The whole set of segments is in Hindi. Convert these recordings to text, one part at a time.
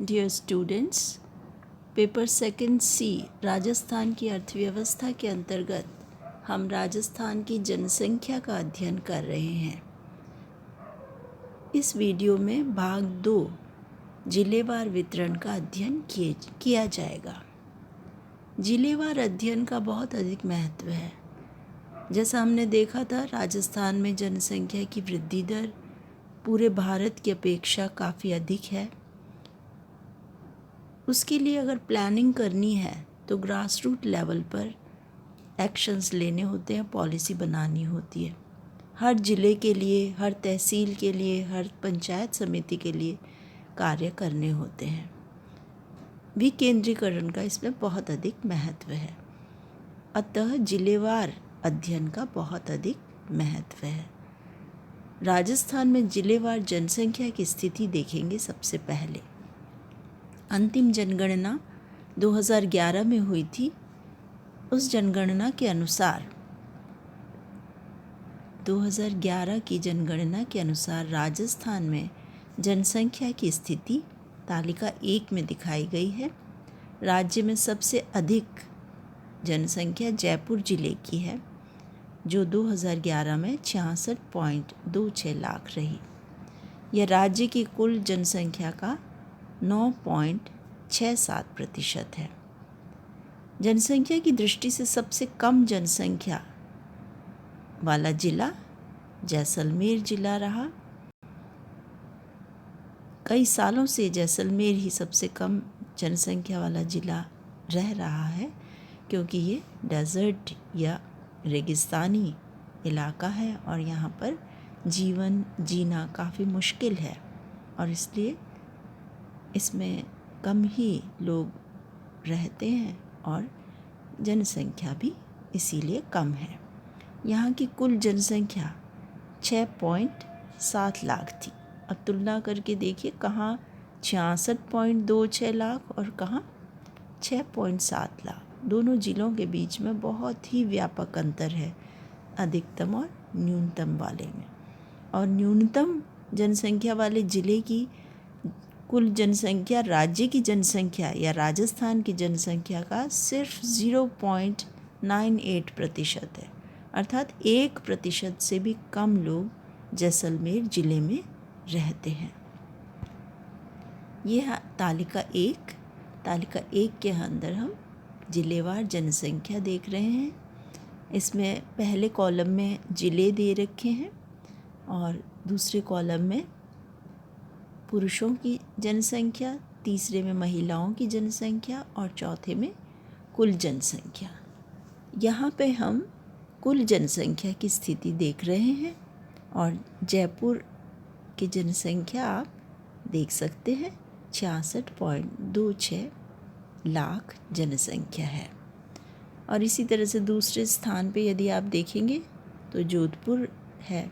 डियर स्टूडेंट्स, पेपर सेकंड सी राजस्थान की अर्थव्यवस्था के अंतर्गत हम राजस्थान की जनसंख्या का अध्ययन कर रहे हैं। इस वीडियो में भाग 2 जिलेवार वितरण का अध्ययन किया जाएगा। जिलेवार अध्ययन का बहुत अधिक महत्व है। जैसा हमने देखा था, राजस्थान में जनसंख्या की वृद्धि दर पूरे भारत की अपेक्षा काफ़ी अधिक है। उसके लिए अगर प्लानिंग करनी है तो ग्रास रूट लेवल पर एक्शंस लेने होते हैं, पॉलिसी बनानी होती है। हर ज़िले के लिए, हर तहसील के लिए, हर पंचायत समिति के लिए कार्य करने होते हैं। विकेंद्रीकरण का इसमें बहुत अधिक महत्व है। अतः जिलेवार अध्ययन का बहुत अधिक महत्व है। राजस्थान में जिलेवार जनसंख्या की स्थिति देखेंगे। सबसे पहले अंतिम जनगणना 2011 में हुई थी। उस जनगणना के अनुसार 2011 की जनगणना के अनुसार राजस्थान में जनसंख्या की स्थिति तालिका 1 में दिखाई गई है। राज्य में सबसे अधिक जनसंख्या जयपुर जिले की है, जो 2011 में 66.26 लाख रही। यह राज्य की कुल जनसंख्या का 9.67% है। जनसंख्या की दृष्टि से सबसे कम जनसंख्या वाला जिला जैसलमेर जिला रहा। कई सालों से जैसलमेर ही सबसे कम जनसंख्या वाला जिला रह रहा है, क्योंकि ये डेजर्ट या रेगिस्तानी इलाका है और यहाँ पर जीवन जीना काफ़ी मुश्किल है और इसलिए इसमें कम ही लोग रहते हैं और जनसंख्या भी इसीलिए कम है। यहाँ की कुल जनसंख्या 6.7 लाख थी। अब तुलना करके देखिए, कहाँ 66.26 लाख और कहाँ 6.7 लाख। दोनों जिलों के बीच में बहुत ही व्यापक अंतर है अधिकतम और न्यूनतम वाले में। और न्यूनतम जनसंख्या वाले ज़िले की कुल जनसंख्या राज्य की जनसंख्या या राजस्थान की जनसंख्या का सिर्फ 0.98% है, अर्थात 1% से भी कम लोग जैसलमेर ज़िले में रहते हैं। ये तालिका 1 के अंदर हम जिलेवार जनसंख्या देख रहे हैं। इसमें पहले कॉलम में ज़िले दे रखे हैं और दूसरे कॉलम में पुरुषों की जनसंख्या, तीसरे में महिलाओं की जनसंख्या और चौथे में कुल जनसंख्या। यहाँ पे हम कुल जनसंख्या की स्थिति देख रहे हैं और जयपुर की जनसंख्या आप देख सकते हैं 66.26 लाख जनसंख्या है। और इसी तरह से दूसरे स्थान पे यदि आप देखेंगे तो जोधपुर है।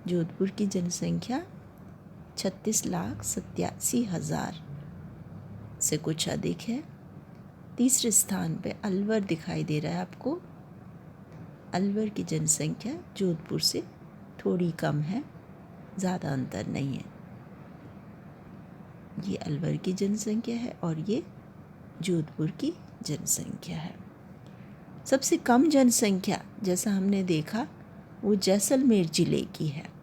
जोधपुर की जनसंख्या 36,87,000 से कुछ अधिक है। तीसरे स्थान पे अलवर दिखाई दे रहा है आपको। अलवर की जनसंख्या जोधपुर से थोड़ी कम है, ज़्यादा अंतर नहीं है। ये अलवर की जनसंख्या है और ये जोधपुर की जनसंख्या है। सबसे कम जनसंख्या जैसा हमने देखा वो जैसलमेर ज़िले की है।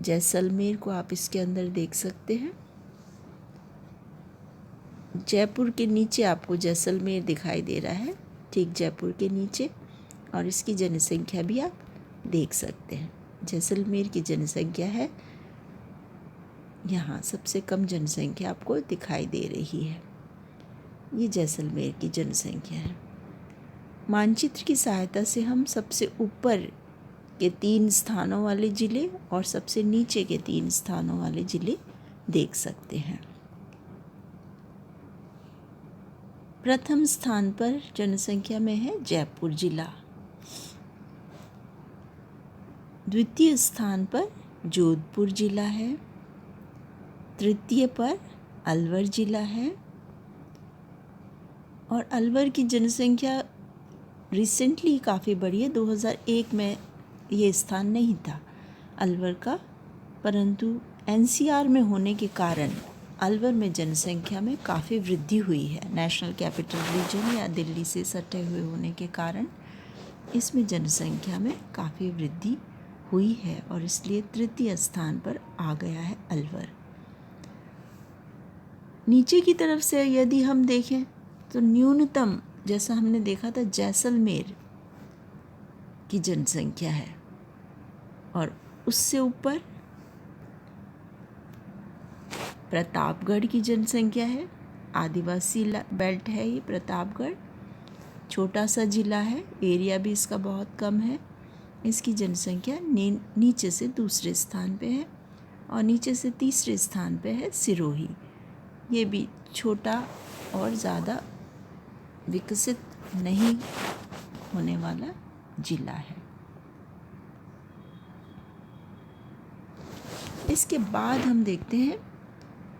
जैसलमेर को आप इसके अंदर देख सकते हैं। जयपुर के नीचे आपको जैसलमेर दिखाई दे रहा है, ठीक जयपुर के नीचे, और इसकी जनसंख्या भी आप देख सकते हैं। जैसलमेर की जनसंख्या है, यहाँ सबसे कम जनसंख्या आपको दिखाई दे रही है। ये जैसलमेर की जनसंख्या है। मानचित्र की सहायता से हम सबसे ऊपर के 3 स्थानों वाले ज़िले और सबसे नीचे के 3 स्थानों वाले ज़िले देख सकते हैं। प्रथम स्थान पर जनसंख्या में है जयपुर जिला। द्वितीय स्थान पर जोधपुर जिला है। तृतीय पर अलवर जिला है। और अलवर की जनसंख्या रिसेंटली काफ़ी बढ़ी है। 2001 में ये स्थान नहीं था अलवर का, परंतु एनसीआर में होने के कारण अलवर में जनसंख्या में काफ़ी वृद्धि हुई है। नेशनल कैपिटल रीजन या दिल्ली से सटे हुए होने के कारण इसमें जनसंख्या में काफ़ी वृद्धि हुई है और इसलिए तृतीय स्थान पर आ गया है अलवर। नीचे की तरफ से यदि हम देखें तो न्यूनतम, जैसा हमने देखा था, जैसलमेर की जनसंख्या है और उससे ऊपर प्रतापगढ़ की जनसंख्या है। आदिवासी बेल्ट है ये प्रतापगढ़, छोटा सा जिला है, एरिया भी इसका बहुत कम है। इसकी जनसंख्या नीचे से दूसरे स्थान पे है और नीचे से तीसरे स्थान पे है सिरोही। ये भी छोटा और ज़्यादा विकसित नहीं होने वाला जिला है। इसके बाद हम देखते हैं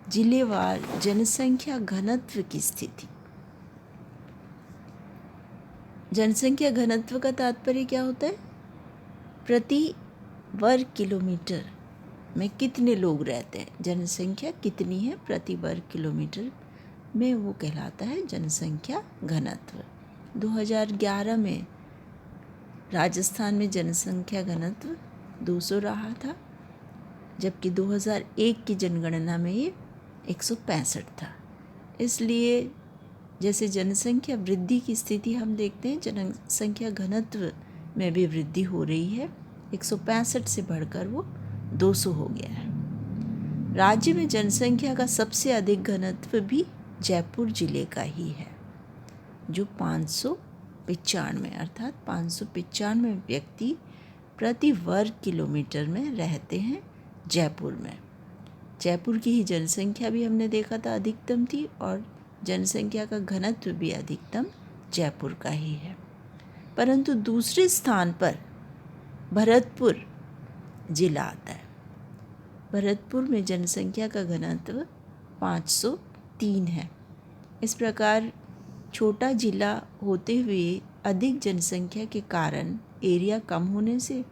जिलेवार जनसंख्या घनत्व की स्थिति। जनसंख्या घनत्व का तात्पर्य क्या होता है? प्रति वर्ग किलोमीटर में कितने लोग रहते हैं, जनसंख्या कितनी है प्रति वर्ग किलोमीटर में, वो कहलाता है जनसंख्या घनत्व। 2011 में राजस्थान में जनसंख्या घनत्व 200 रहा था, जबकि 2001 की जनगणना में ये 165 था। इसलिए जैसे जनसंख्या वृद्धि की स्थिति हम देखते हैं, जनसंख्या घनत्व में भी वृद्धि हो रही है। 165 से बढ़कर वो 200 हो गया है। राज्य में जनसंख्या का सबसे अधिक घनत्व भी जयपुर जिले का ही है, जो 595 अर्थात 595 व्यक्ति प्रति वर्ग किलोमीटर में रहते हैं जयपुर में। जयपुर की ही जनसंख्या भी हमने देखा था अधिकतम थी और जनसंख्या का घनत्व भी अधिकतम जयपुर का ही है। परंतु दूसरे स्थान पर भरतपुर जिला आता है। भरतपुर में जनसंख्या का घनत्व 503 है। इस प्रकार छोटा जिला होते हुए अधिक जनसंख्या के कारण एरिया कम होने से,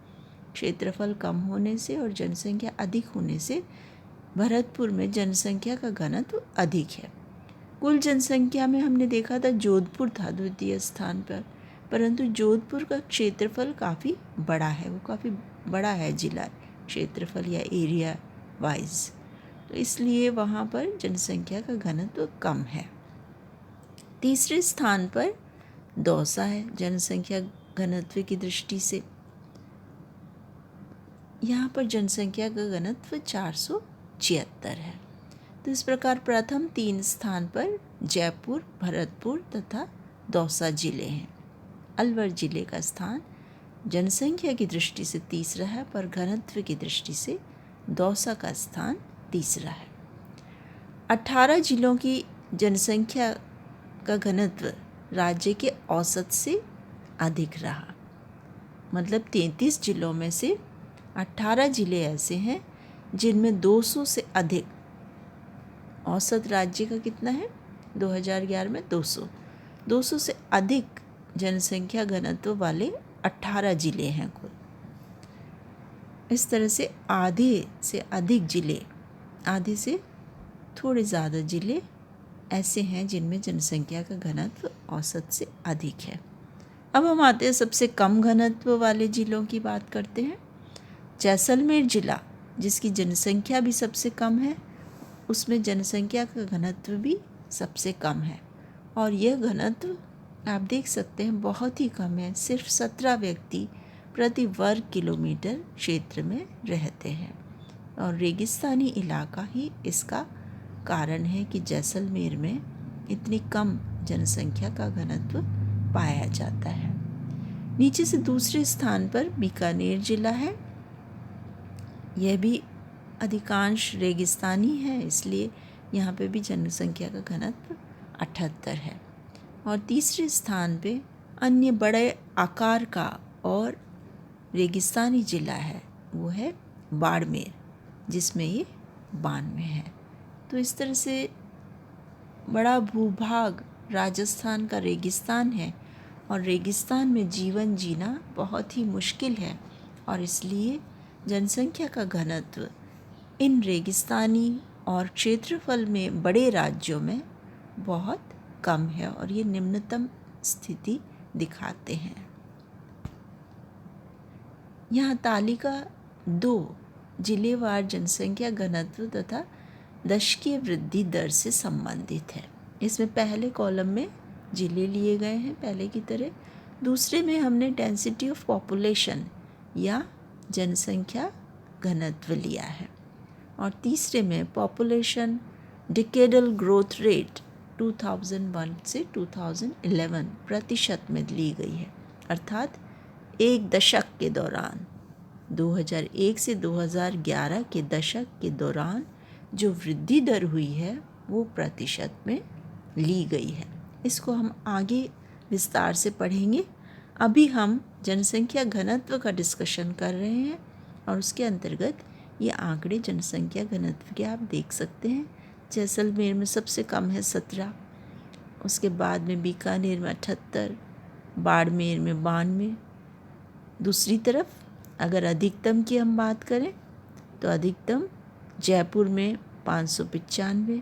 क्षेत्रफल कम होने से और जनसंख्या अधिक होने से भरतपुर में जनसंख्या का घनत्व अधिक है। कुल जनसंख्या में हमने देखा था जोधपुर था द्वितीय स्थान पर, परंतु जोधपुर का क्षेत्रफल काफ़ी बड़ा है, वो काफ़ी बड़ा है जिला क्षेत्रफल या एरिया वाइज, तो इसलिए वहाँ पर जनसंख्या का घनत्व कम है। तीसरे स्थान पर दौसा है जनसंख्या घनत्व की दृष्टि से। यहाँ पर जनसंख्या का घनत्व 476 है। तो इस प्रकार प्रथम 3 स्थान पर जयपुर, भरतपुर तथा दौसा जिले हैं। अलवर जिले का स्थान जनसंख्या की दृष्टि से तीसरा है, पर घनत्व की दृष्टि से दौसा का स्थान तीसरा है। 18 जिलों की जनसंख्या का घनत्व राज्य के औसत से अधिक रहा। मतलब 33 जिलों में से 18 जिले ऐसे हैं जिनमें 200 से अधिक, औसत राज्य का कितना है 2011 में 200 से अधिक जनसंख्या घनत्व वाले 18 जिले हैं कुल। इस तरह से आधे से अधिक जिले, आधे से थोड़े ज़्यादा जिले ऐसे हैं जिनमें जनसंख्या का घनत्व औसत से अधिक है। अब हम आते हैं सबसे कम घनत्व वाले जिलों की बात करते हैं। जैसलमेर जिला, जिसकी जनसंख्या भी सबसे कम है, उसमें जनसंख्या का घनत्व भी सबसे कम है और यह घनत्व आप देख सकते हैं बहुत ही कम है। सिर्फ 17 व्यक्ति प्रति वर्ग किलोमीटर क्षेत्र में रहते हैं और रेगिस्तानी इलाका ही इसका कारण है कि जैसलमेर में इतनी कम जनसंख्या का घनत्व पाया जाता है। नीचे से दूसरे स्थान पर बीकानेर जिला है। यह भी अधिकांश रेगिस्तानी है, इसलिए यहाँ पे भी जनसंख्या का घनत्व 78 है। और तीसरे स्थान पे अन्य बड़े आकार का और रेगिस्तानी जिला है, वो है बाड़मेर, जिसमें ये 92 है। तो इस तरह से बड़ा भूभाग राजस्थान का रेगिस्तान है और रेगिस्तान में जीवन जीना बहुत ही मुश्किल है और इसलिए जनसंख्या का घनत्व इन रेगिस्तानी और क्षेत्रफल में बड़े राज्यों में बहुत कम है और ये निम्नतम स्थिति दिखाते हैं। यहाँ तालिका 2 जिलेवार जनसंख्या घनत्व तथा दशकीय वृद्धि दर से संबंधित है। इसमें पहले कॉलम में जिले लिए गए हैं पहले की तरह, दूसरे में हमने डेंसिटी ऑफ पॉपुलेशन या जनसंख्या घनत्व लिया है और तीसरे में पॉपुलेशन डिकेडल ग्रोथ रेट 2001 से 2011 प्रतिशत में ली गई है, अर्थात एक दशक के दौरान 2001 से 2011 के दशक के दौरान जो वृद्धि दर हुई है वो प्रतिशत में ली गई है। इसको हम आगे विस्तार से पढ़ेंगे। अभी हम जनसंख्या घनत्व का डिस्कशन कर रहे हैं और उसके अंतर्गत ये आंकड़े जनसंख्या घनत्व के आप देख सकते हैं। जैसलमेर में सबसे कम है 17, उसके बाद में बीकानेर में 78, बाड़मेर में 92। दूसरी तरफ अगर अधिकतम की हम बात करें तो अधिकतम जयपुर में 595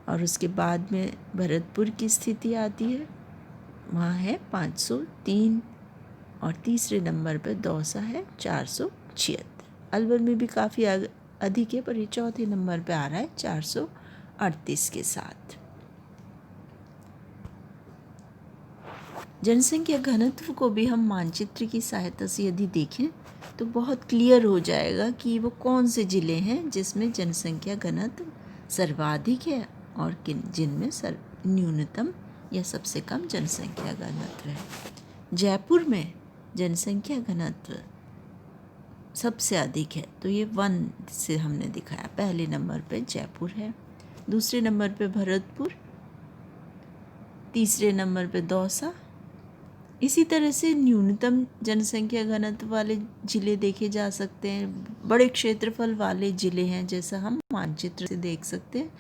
और उसके बाद में भरतपुर की स्थिति आती है, वहाँ है 503 और तीसरे नंबर पर दौसा है 476। अलवर में भी काफ़ी अधिक है पर ये चौथे नंबर पे आ रहा है 438 के साथ। जनसंख्या घनत्व को भी हम मानचित्र की सहायता से यदि देखें तो बहुत क्लियर हो जाएगा कि वो कौन से ज़िले हैं जिसमें जनसंख्या घनत्व सर्वाधिक है और किन जिनमें न्यूनतम या सबसे कम जनसंख्या घनत्व है। जयपुर में जनसंख्या घनत्व सबसे अधिक है, तो ये 1 से हमने दिखाया। पहले नंबर पे जयपुर है, दूसरे नंबर पे भरतपुर, तीसरे नंबर पे दौसा। इसी तरह से न्यूनतम जनसंख्या घनत्व वाले ज़िले देखे जा सकते हैं। बड़े क्षेत्रफल वाले ज़िले हैं जैसा हम मानचित्र से देख सकते हैं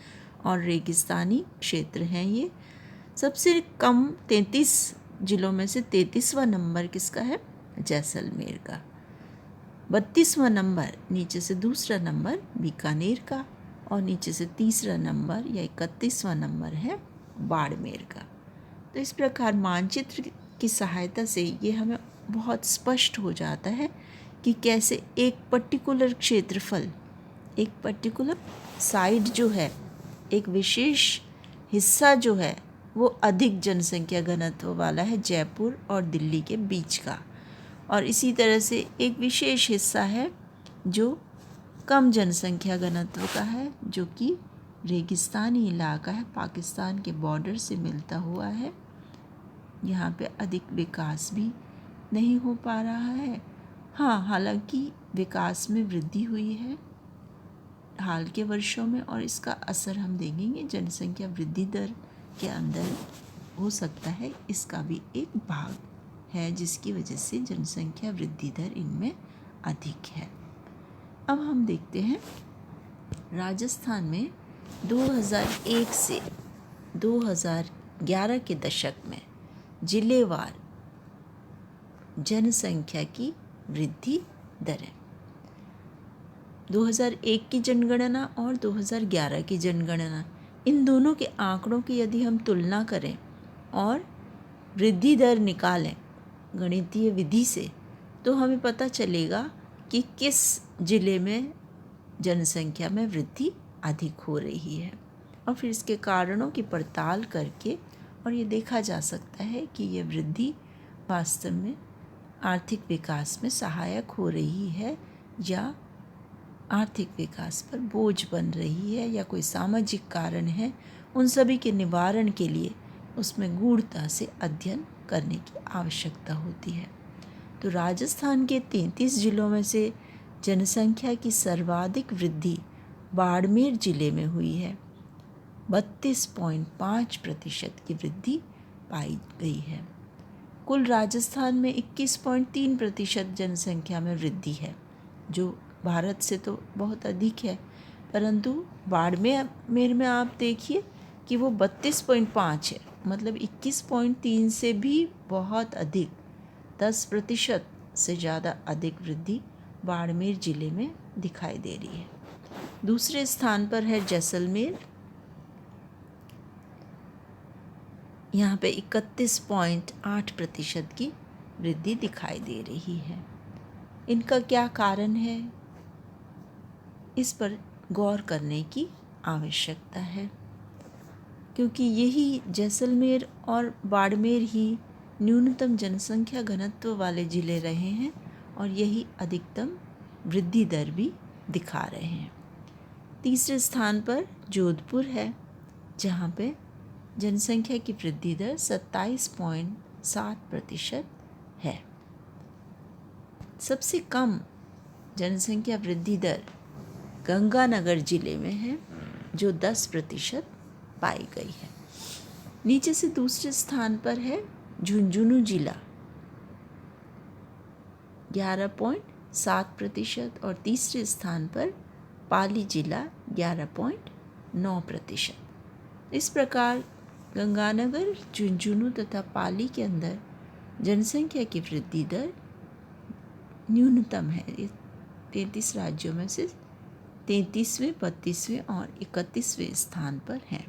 और रेगिस्तानी क्षेत्र हैं ये। सबसे कम 33 ज़िलों में से 33वां नंबर किसका है? जैसलमेर का। 32वां नंबर नीचे से दूसरा नंबर बीकानेर का और नीचे से तीसरा नंबर या 31वां नंबर है बाड़मेर का। तो इस प्रकार मानचित्र की सहायता से ये हमें बहुत स्पष्ट हो जाता है कि कैसे एक पर्टिकुलर क्षेत्रफल, एक पर्टिकुलर साइड जो है, एक विशेष हिस्सा जो है वो अधिक जनसंख्या घनत्व वाला है जयपुर और दिल्ली के बीच का, और इसी तरह से एक विशेष हिस्सा है जो कम जनसंख्या घनत्व का है जो कि रेगिस्तानी इलाका है, पाकिस्तान के बॉर्डर से मिलता हुआ है। यहाँ पे अधिक विकास भी नहीं हो पा रहा है। हाँ, हालांकि विकास में वृद्धि हुई है हाल के वर्षों में और इसका असर हम देखेंगे जनसंख्या वृद्धि दर के अंदर हो सकता है, इसका भी एक भाग है जिसकी वजह से जनसंख्या वृद्धि दर इनमें अधिक है। अब हम देखते हैं राजस्थान में 2001 से 2011 के दशक में जिलेवार जनसंख्या की वृद्धि दरें। 2001 की जनगणना और 2011 की जनगणना, इन दोनों के आंकड़ों की यदि हम तुलना करें और वृद्धि दर निकालें गणितीय विधि से तो हमें पता चलेगा कि किस ज़िले में जनसंख्या में वृद्धि अधिक हो रही है और फिर इसके कारणों की पड़ताल करके और ये देखा जा सकता है कि ये वृद्धि वास्तव में आर्थिक विकास में सहायक हो रही है या आर्थिक विकास पर बोझ बन रही है या कोई सामाजिक कारण है। उन सभी के निवारण के लिए उसमें गूढ़ता से अध्ययन करने की आवश्यकता होती है। तो राजस्थान के 33 जिलों में से जनसंख्या की सर्वाधिक वृद्धि बाड़मेर जिले में हुई है। 32.5% की वृद्धि पाई गई है। कुल राजस्थान में 21.3% जनसंख्या में वृद्धि है, जो भारत से तो बहुत अधिक है, परंतु बाड़मेर में आप देखिए कि वो 32.5 है, मतलब 21.3 से भी बहुत अधिक, 10% से ज़्यादा अधिक वृद्धि बाड़मेर ज़िले में दिखाई दे रही है। दूसरे स्थान पर है जैसलमेर, यहाँ पे 31.8% की वृद्धि दिखाई दे रही है। इनका क्या कारण है, इस पर गौर करने की आवश्यकता है, क्योंकि यही जैसलमेर और बाड़मेर ही न्यूनतम जनसंख्या घनत्व वाले जिले रहे हैं और यही अधिकतम वृद्धि दर भी दिखा रहे हैं। तीसरे स्थान पर जोधपुर है, जहाँ पे जनसंख्या की वृद्धि दर 27.7% है। सबसे कम जनसंख्या वृद्धि दर गंगानगर जिले में है, जो 10% पाई गई है। नीचे से दूसरे स्थान पर है झुंझुनू जिला 11.7% और तीसरे स्थान पर पाली जिला 11.9%। इस प्रकार गंगानगर, झुंझुनू तथा पाली के अंदर जनसंख्या की वृद्धि दर न्यूनतम है। 33 राज्यों में से 33वें, 32वें और 31वें स्थान पर हैं।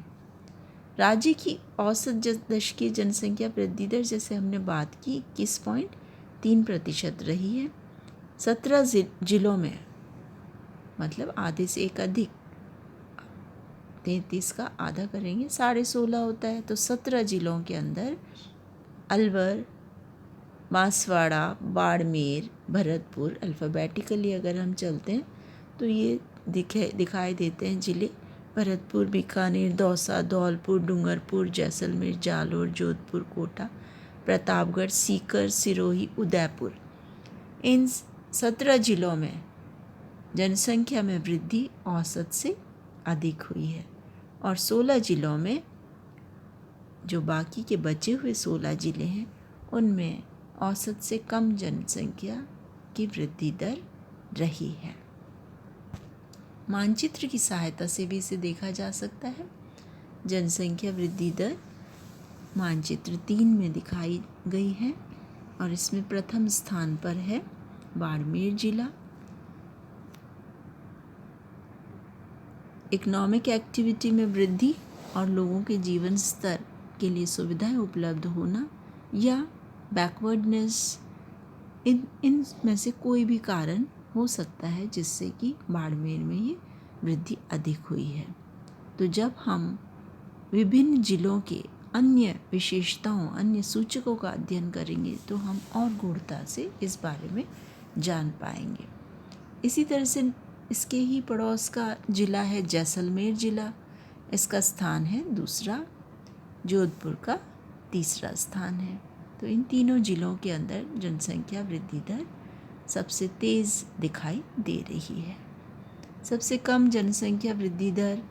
राज्य की औसत दशकीय जनसंख्या वृद्धि दर, जैसे हमने बात की, 21.3% रही है। 17 जिलों में, मतलब आधे से एक अधिक, 33 का आधा करेंगे 16.5 होता है, तो 17 जिलों के अंदर अलवर, बांसवाड़ा, बाड़मेर, भरतपुर, अल्फ़ाबेटिकली अगर हम चलते हैं तो ये दिखाई देते हैं जिले: भरतपुर, बीकानेर, दौसा, धौलपुर, डूंगरपुर, जैसलमेर, जालोर, जोधपुर, कोटा, प्रतापगढ़, सीकर, सिरोही, उदयपुर। इन 17 जिलों में जनसंख्या में वृद्धि औसत से अधिक हुई है और 16 जिलों में, जो बाकी के बचे हुए 16 जिले हैं, उनमें औसत से कम जनसंख्या की वृद्धि दर रही है। मानचित्र की सहायता से भी इसे देखा जा सकता है। जनसंख्या वृद्धि दर मानचित्र 3 में दिखाई गई है और इसमें प्रथम स्थान पर है बाड़मेर जिला। इकोनॉमिक एक्टिविटी में वृद्धि और लोगों के जीवन स्तर के लिए सुविधाएं उपलब्ध होना या बैकवर्डनेस, इन में से कोई भी कारण हो सकता है जिससे कि बाड़मेर में ये वृद्धि अधिक हुई है। तो जब हम विभिन्न जिलों के अन्य विशेषताओं, अन्य सूचकों का अध्ययन करेंगे तो हम और गूढ़ता से इस बारे में जान पाएंगे। इसी तरह से इसके ही पड़ोस का जिला है जैसलमेर जिला, इसका स्थान है दूसरा, जोधपुर का तीसरा स्थान है। तो इन तीनों जिलों के अंदर जनसंख्या वृद्धि दर सबसे तेज़ दिखाई दे रही है। सबसे कम जनसंख्या वृद्धि दर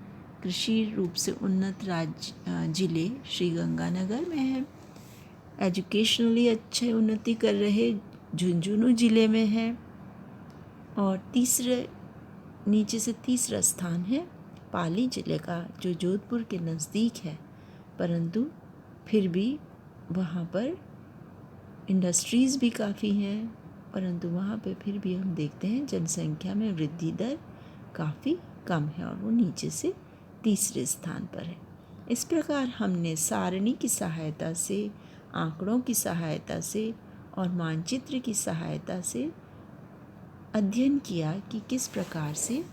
कृषि रूप से उन्नत जिले श्री गंगानगर में है। एजुकेशनली अच्छे उन्नति कर रहे झुंझुनू जिले में है और नीचे से तीसरा स्थान है पाली जिले का, जो जोधपुर के नज़दीक है, परंतु फिर भी वहाँ पर इंडस्ट्रीज़ भी काफ़ी हैं, परंतु वहाँ पे फिर भी हम देखते हैं जनसंख्या में वृद्धि दर काफ़ी कम है और वो नीचे से तीसरे स्थान पर है। इस प्रकार हमने सारणी की सहायता से, आंकड़ों की सहायता से और मानचित्र की सहायता से अध्ययन किया कि किस प्रकार से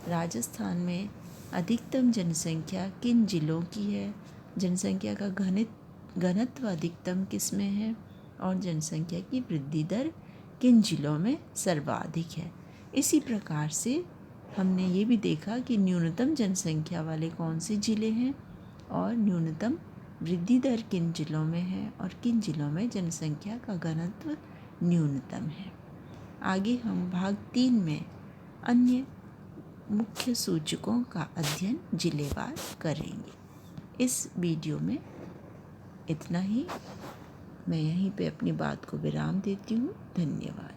राजस्थान में अधिकतम जनसंख्या किन जिलों की है, जनसंख्या का घनत्व अधिकतम किस में है और जनसंख्या की वृद्धि दर किन जिलों में सर्वाधिक है। इसी प्रकार से हमने ये भी देखा कि न्यूनतम जनसंख्या वाले कौन से जिले हैं और न्यूनतम वृद्धि दर किन जिलों में है और किन जिलों में जनसंख्या का घनत्व न्यूनतम है। आगे हम भाग 3 में अन्य मुख्य सूचकों का अध्ययन जिलेवार करेंगे। इस वीडियो में इतना ही। मैं यहीं पे अपनी बात को विराम देती हूँ। धन्यवाद।